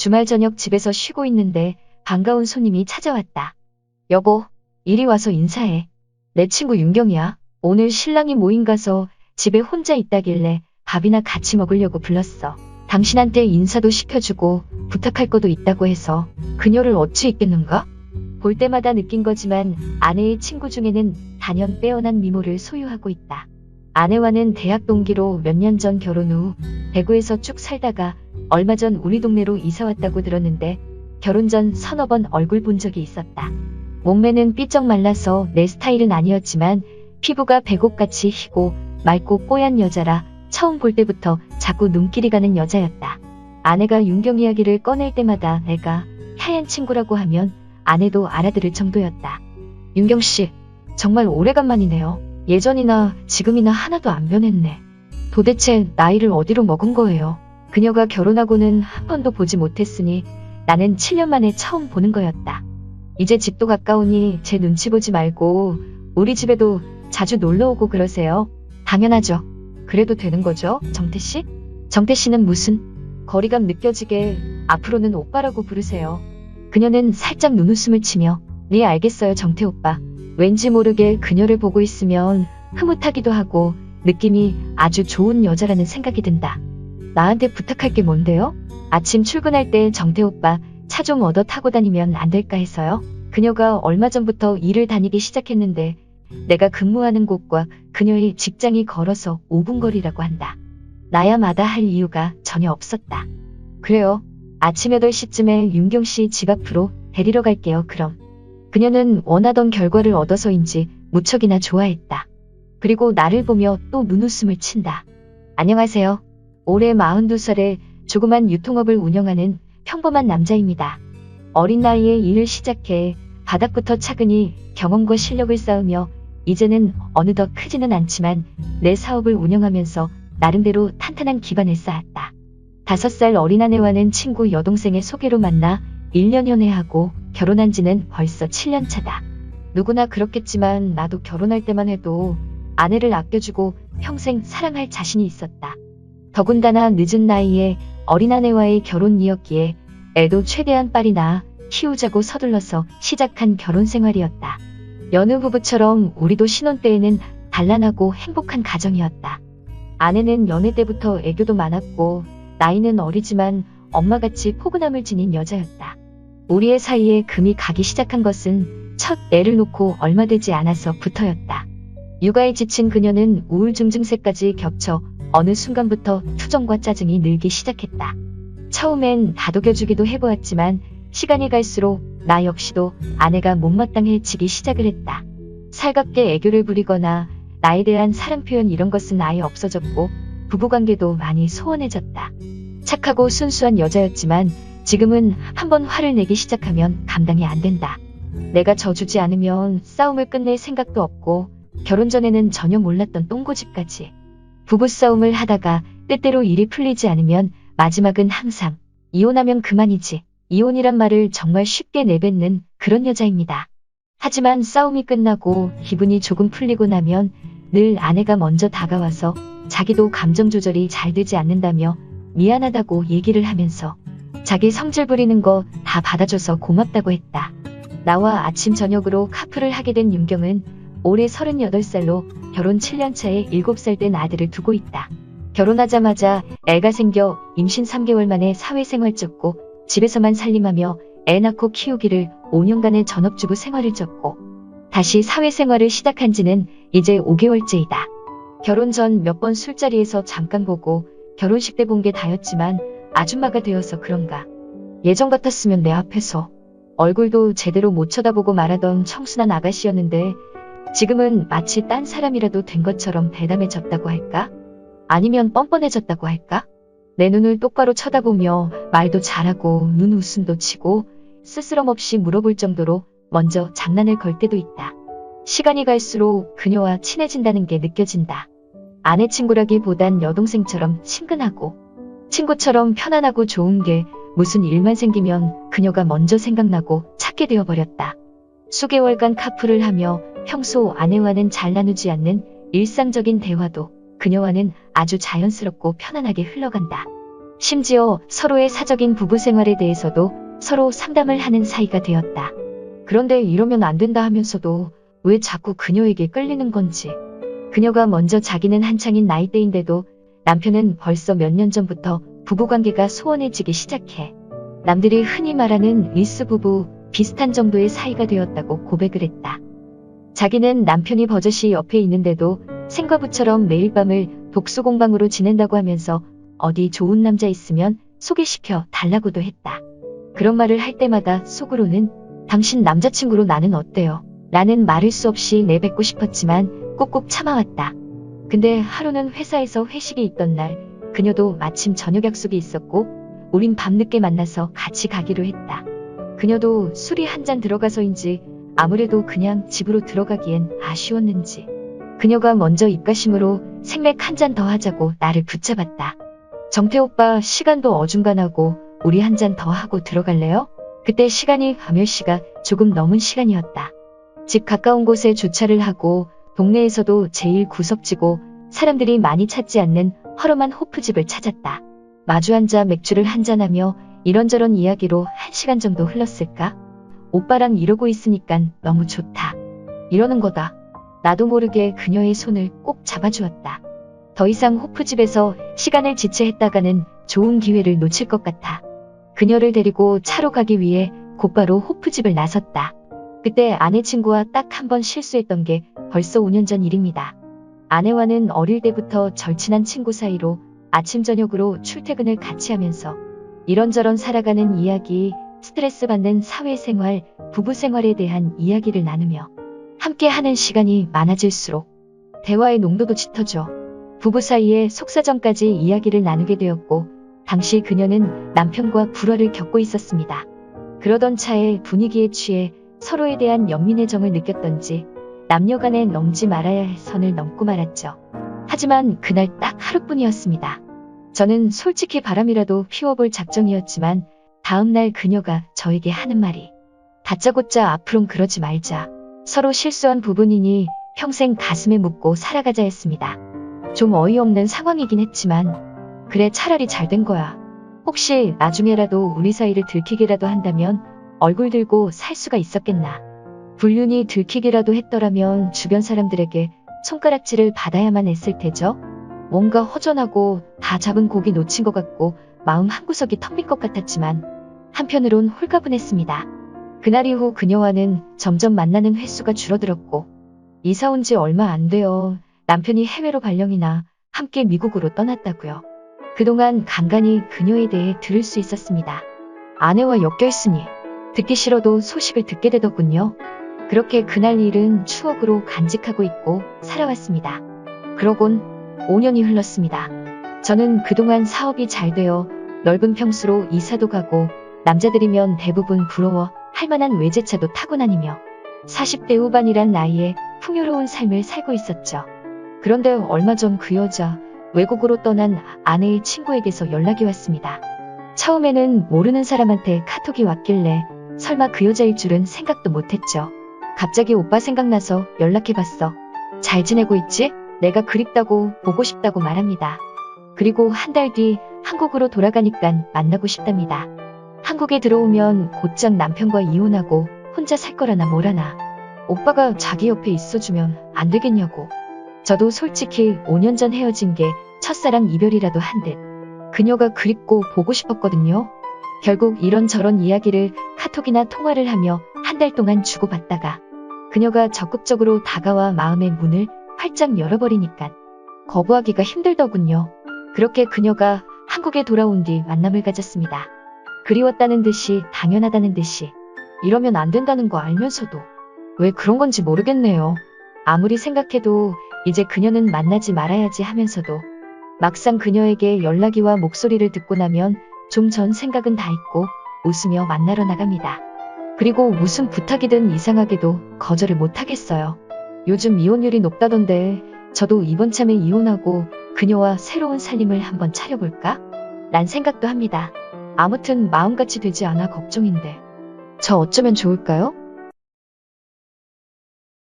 주말 저녁 집에서 쉬고 있는데 반가운 손님이 찾아왔다. 여보, 이리 와서 인사해. 내 친구 윤경이야. 오늘 신랑이 모임 가서 집에 혼자 있다길래 밥이나 같이 먹으려고 불렀어. 당신한테 인사도 시켜주고 부탁할 것도 있다고 해서 그녀를 어찌 있겠는가? 볼 때마다 느낀 거지만 아내의 친구 중에는 단연 빼어난 미모를 소유하고 있다. 아내와는 대학 동기로 몇 년 전 결혼 후 대구에서 쭉 살다가 얼마 전 우리 동네로 이사 왔다고 들었는데 결혼 전 서너 번 얼굴 본 적이 있었다. 몸매는 삐쩍 말라서 내 스타일은 아니었지만 피부가 백옥같이 희고 맑고 뽀얀 여자라 처음 볼 때부터 자꾸 눈길이 가는 여자였다. 아내가 윤경 이야기를 꺼낼 때마다 내가 하얀 친구라고 하면 아내도 알아들을 정도였다. 윤경 씨, 정말 오래간만이네요. 예전이나 지금이나 하나도 안 변했네. 도대체 나이를 어디로 먹은 거예요? 그녀가 결혼하고는 한 번도 보지 못했으니 나는 7년 만에 처음 보는 거였다. 이제 집도 가까우니 제 눈치 보지 말고 우리 집에도 자주 놀러 오고 그러세요. 당연하죠. 그래도 되는 거죠, 정태 씨? 정태 씨는 무슨 거리감 느껴지게 앞으로는 오빠라고 부르세요. 그녀는 살짝 눈웃음을 치며 네 알겠어요 정태 오빠. 왠지 모르게 그녀를 보고 있으면 흐뭇하기도 하고 느낌이 아주 좋은 여자라는 생각이 든다. 나한테 부탁할 게 뭔데요? 아침 출근할 때 정태 오빠 차 좀 얻어 타고 다니면 안 될까 해서요. 그녀가 얼마 전부터 일을 다니기 시작했는데 내가 근무하는 곳과 그녀의 직장이 걸어서 5분 거리라고 한다. 나야 마다할 이유가 전혀 없었다. 그래요. 아침 8시쯤에 윤경 씨 집 앞으로 데리러 갈게요. 그럼. 그녀는 원하던 결과를 얻어서인지 무척이나 좋아했다. 그리고 나를 보며 또 눈웃음을 친다. 안녕하세요. 올해 42살에 조그만 유통업을 운영하는 평범한 남자입니다. 어린 나이에 일을 시작해 바닥부터 차근히 경험과 실력을 쌓으며 이제는 어느덧 크지는 않지만 내 사업을 운영하면서 나름대로 탄탄한 기반을 쌓았다. 5살 어린 아내와는 친구 여동생의 소개로 만나 1년 연애하고 결혼한 지는 벌써 7년 차다. 누구나 그렇겠지만 나도 결혼할 때만 해도 아내를 아껴주고 평생 사랑할 자신이 있었다. 더군다나 늦은 나이에 어린 아내와의 결혼이었기에 애도 최대한 빨리 낳아 키우자고 서둘러서 시작한 결혼 생활이었다. 여느 부부처럼 우리도 신혼 때에는 단란하고 행복한 가정이었다. 아내는 연애 때부터 애교도 많았고 나이는 어리지만 엄마같이 포근함을 지닌 여자였다. 우리의 사이에 금이 가기 시작한 것은 첫 애를 놓고 얼마 되지 않아서부터였다. 육아에 지친 그녀는 우울증 증세까지 겹쳐 어느 순간부터 투정과 짜증이 늘기 시작했다. 처음엔 다독여주기도 해보았지만 시간이 갈수록 나 역시도 아내가 못마땅해지기 시작을 했다. 살갑게 애교를 부리거나 나에 대한 사랑 표현 이런 것은 아예 없어졌고 부부관계도 많이 소원해졌다. 착하고 순수한 여자였지만 지금은 한번 화를 내기 시작하면 감당이 안 된다. 내가 져주지 않으면 싸움을 끝낼 생각도 없고 결혼 전에는 전혀 몰랐던 똥고집까지. 부부싸움을 하다가 때때로 일이 풀리지 않으면 마지막은 항상 이혼하면 그만이지. 이혼이란 말을 정말 쉽게 내뱉는 그런 여자입니다. 하지만 싸움이 끝나고 기분이 조금 풀리고 나면 늘 아내가 먼저 다가와서 자기도 감정 조절이 잘 되지 않는다며 미안하다고 얘기를 하면서 자기 성질 부리는 거 다 받아줘서 고맙다고 했다. 나와 아침 저녁으로 카풀을 하게 된 윤경은 올해 38살로 결혼 7년 차에 7살 된 아들을 두고 있다. 결혼하자마자 애가 생겨 임신 3개월 만에 사회생활 쪘고 집에서만 살림하며 애 낳고 키우기를 5년간의 전업주부 생활을 쪘고 다시 사회생활을 시작한 지는 이제 5개월째이다. 결혼 전 몇 번 술자리에서 잠깐 보고 결혼식 때 본 게 다였지만 아줌마가 되어서 그런가. 예전 같았으면 내 앞에서 얼굴도 제대로 못 쳐다보고 말하던 청순한 아가씨였는데 지금은 마치 딴 사람이라도 된 것처럼 대담해졌다고 할까? 아니면 뻔뻔해졌다고 할까? 내 눈을 똑바로 쳐다보며 말도 잘하고 눈웃음도 치고 스스럼 없이 물어볼 정도로 먼저 장난을 걸 때도 있다. 시간이 갈수록 그녀와 친해진다는 게 느껴진다. 아내 친구라기보단 여동생처럼 친근하고 친구처럼 편안하고 좋은 게 무슨 일만 생기면 그녀가 먼저 생각나고 찾게 되어버렸다. 수개월간 카풀을 하며 평소 아내와는 잘 나누지 않는 일상적인 대화도 그녀와는 아주 자연스럽고 편안하게 흘러간다. 심지어 서로의 사적인 부부 생활에 대해서도 서로 상담을 하는 사이가 되었다. 그런데 이러면 안 된다 하면서도 왜 자꾸 그녀에게 끌리는 건지. 그녀가 먼저 자기는 한창인 나이대인데도 남편은 벌써 몇 년 전부터 부부관계가 소원해지기 시작해. 남들이 흔히 말하는 리스 부부 비슷한 정도의 사이가 되었다고 고백을 했다. 자기는 남편이 버젓이 옆에 있는데도 생과부처럼 매일 밤을 독수공방으로 지낸다고 하면서 어디 좋은 남자 있으면 소개시켜 달라고도 했다. 그런 말을 할 때마다 속으로는 당신 남자친구로 나는 어때요? 라는 말을 수 없이 내뱉고 싶었지만 꾹꾹 참아왔다. 근데 하루는 회사에서 회식이 있던 날 그녀도 마침 저녁 약속이 있었고 우린 밤늦게 만나서 같이 가기로 했다. 그녀도 술이 한 잔 들어가서인지 아무래도 그냥 집으로 들어가기엔 아쉬웠는지 그녀가 먼저 입가심으로 생맥 한 잔 더 하자고 나를 붙잡았다. 정태 오빠 시간도 어중간하고 우리 한 잔 더 하고 들어갈래요? 그때 시간이 몇 시가 조금 넘은 시간이었다. 집 가까운 곳에 주차를 하고 동네에서도 제일 구석지고 사람들이 많이 찾지 않는 허름한 호프집을 찾았다. 마주 앉아 맥주를 한잔하며 이런저런 이야기로 1시간 정도 흘렀을까? 오빠랑 이러고 있으니깐 너무 좋다. 이러는 거다. 나도 모르게 그녀의 손을 꼭 잡아주었다. 더 이상 호프집에서 시간을 지체했다가는 좋은 기회를 놓칠 것 같아. 그녀를 데리고 차로 가기 위해 곧바로 호프집을 나섰다. 그때 아내 친구와 딱 한 번 실수했던 게 벌써 5년 전 일입니다. 아내와는 어릴 때부터 절친한 친구 사이로 아침 저녁으로 출퇴근을 같이 하면서 이런저런 살아가는 이야기, 스트레스 받는 사회생활, 부부생활에 대한 이야기를 나누며 함께 하는 시간이 많아질수록 대화의 농도도 짙어져 부부 사이의 속사정까지 이야기를 나누게 되었고 당시 그녀는 남편과 불화를 겪고 있었습니다. 그러던 차에 분위기에 취해 서로에 대한 연민의 정을 느꼈던지 남녀 간에 넘지 말아야 할 선을 넘고 말았죠. 하지만 그날 딱 하루뿐이었습니다. 저는 솔직히 바람이라도 피워볼 작정이었지만 다음날 그녀가 저에게 하는 말이 다짜고짜 앞으론 그러지 말자. 서로 실수한 부분이니 평생 가슴에 묻고 살아가자 했습니다. 좀 어이없는 상황이긴 했지만 그래 차라리 잘 된 거야. 혹시 나중에라도 우리 사이를 들키기라도 한다면 얼굴 들고 살 수가 있었겠나. 불륜이 들키기라도 했더라면 주변 사람들에게 손가락질을 받아야만 했을 테죠. 뭔가 허전하고 다 잡은 고기 놓친 것 같고 마음 한구석이 텅 빈 것 같았지만 한편으론 홀가분했습니다. 그날 이후 그녀와는 점점 만나는 횟수가 줄어들었고 이사 온 지 얼마 안 돼요. 남편이 해외로 발령이나 함께 미국으로 떠났다고요. 그동안 간간히 그녀에 대해 들을 수 있었습니다. 아내와 엮여있으니 듣기 싫어도 소식을 듣게 되더군요. 그렇게 그날 일은 추억으로 간직하고 있고 살아왔습니다. 그러곤 5년이 흘렀습니다. 저는 그동안 사업이 잘 되어 넓은 평수로 이사도 가고 남자들이면 대부분 부러워 할 만한 외제차도 타고 다니며 40대 후반이란 나이에 풍요로운 삶을 살고 있었죠. 그런데 얼마 전 그 여자 외국으로 떠난 아내의 친구에게서 연락이 왔습니다. 처음에는 모르는 사람한테 카톡이 왔길래 설마 그 여자일 줄은 생각도 못했죠. 갑자기 오빠 생각나서 연락해봤어. 잘 지내고 있지? 내가 그립다고 보고 싶다고 말합니다. 그리고 한 달 뒤 한국으로 돌아가니깐 만나고 싶답니다. 한국에 들어오면 곧장 남편과 이혼하고 혼자 살 거라나 뭐라나. 오빠가 자기 옆에 있어주면 안 되겠냐고. 저도 솔직히 5년 전 헤어진 게 첫사랑 이별이라도 한 듯. 그녀가 그립고 보고 싶었거든요. 결국 이런저런 이야기를 카톡이나 통화를 하며 한 달 동안 주고받다가 그녀가 적극적으로 다가와 마음의 문을 활짝 열어버리니까 거부하기가 힘들더군요. 그렇게 그녀가 한국에 돌아온 뒤 만남을 가졌습니다. 그리웠다는 듯이 당연하다는 듯이 이러면 안 된다는 거 알면서도 왜 그런 건지 모르겠네요. 아무리 생각해도 이제 그녀는 만나지 말아야지 하면서도 막상 그녀에게 연락이 와 목소리를 듣고 나면 좀 전 생각은 다 잊고 웃으며 만나러 나갑니다. 그리고 무슨 부탁이든 이상하게도 거절을 못하겠어요. 요즘 이혼율이 높다던데 저도 이번 참에 이혼하고 그녀와 새로운 살림을 한번 차려볼까? 란 생각도 합니다. 아무튼 마음같이 되지 않아 걱정인데 저 어쩌면 좋을까요?